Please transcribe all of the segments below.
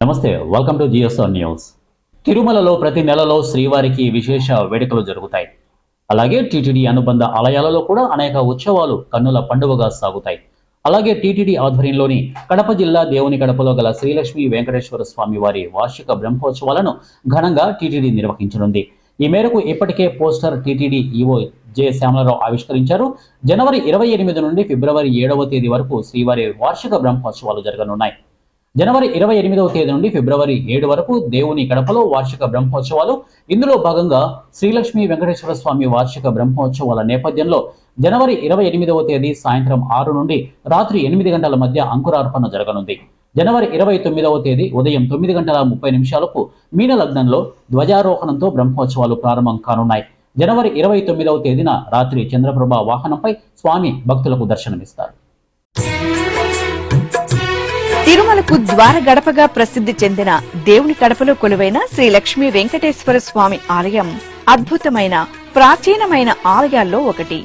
నమస్తే, welcome to GSR news. తిరుమలలో ప్రతి నెలలో శ్రీవారికి విశేష వేడుకలు జరుగుతాయి. అలాగే టీటీడీ అనుబంధ ఆలయాలలో కూడా అనేక ఉత్సవాలు కన్నుల పండుగగా సాగుతాయి. అలాగే టీటీడీ ఆధ్వర్యంలోని కడప జిల్లా దేవుని కడపలో గల శ్రీలక్ష్మీ వెంకటేశ్వర స్వామి వారి వార్షిక బ్రహ్మోత్సవాలను ఘనంగా టీటీడీ నిర్వహించనుంది. ఈ మేరకు ఇప్పటికే poster TTD EO J Syamala Rao ఆవిష్కరించారు. జనవరి 28 నుండి ఫిబ్రవరి 7వ తేదీ వరకు శ్రీవారి వార్షిక బ్రహ్మోత్సవాలు జరగనున్నాయి. జనవరి 28వ తేదీ నుండి ఫిబ్రవరి 7 వరకు దేవుని కడపలో వార్షిక బ్రహ్మోత్సవాలు. ఇందులో భాగంగా శ్రీలక్ష్మీ వెంకటేశ్వర స్వామి వార్షిక బ్రహ్మోత్సవాల నేపథ్యంలో జనవరి 28వ తేదీ సాయంత్రం 6 నుండి రాత్రి 8 గంటల మధ్య అంకురార్పణ జరగనుంది. జనవరి 29వ తేదీ ఉదయం 9:30 మీన లగ్నంలో ధ్వజారోహణంతో బ్రహ్మోత్సవాలు ప్రారంభం కానున్నాయి. జనవరి 29వ తేదీన రాత్రి చంద్రప్రభ వాహనంపై స్వామి భక్తులకు దర్శనమిస్తారు. తిరుమలకు ద్వార గడపగా ప్రసిద్ధి చెందిన దేవుని కడపలో కొలువైన శ్రీ లక్ష్మీ వెంకటేశ్వర స్వామి ఆలయం అద్భుతమైన ప్రాచీనమైన ఆలయాల్లో ఒకటి.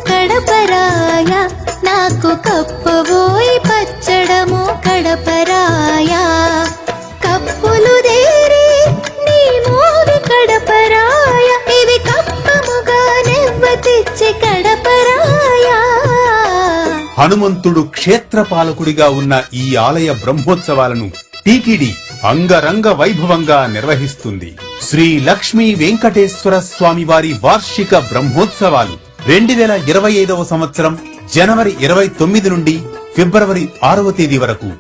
కడపరాయ నాకు కప్పబోయి పచ్చడము కడపరాయ కప్పులు దేరి నీ మోవి కడపరాయ ఇవి కప్పముగా నెవ్వ తెచ్చి కడపరాయ. హనుమంతుడు క్షేత్రపాలకుడిగా ఉన్న ఈ ఆలయ బ్రహ్మోత్సవాలను టీటీడీ అంగరంగ వైభవంగా నిర్వహిస్తుంది. శ్రీ లక్ష్మీ వెంకటేశ్వర స్వామి వారి వార్షిక బ్రహ్మోత్సవాలు 2025వ సంవత్సరం జనవరి 29 నుండి ఫిబ్రవరి 6వ తేదీ వరకు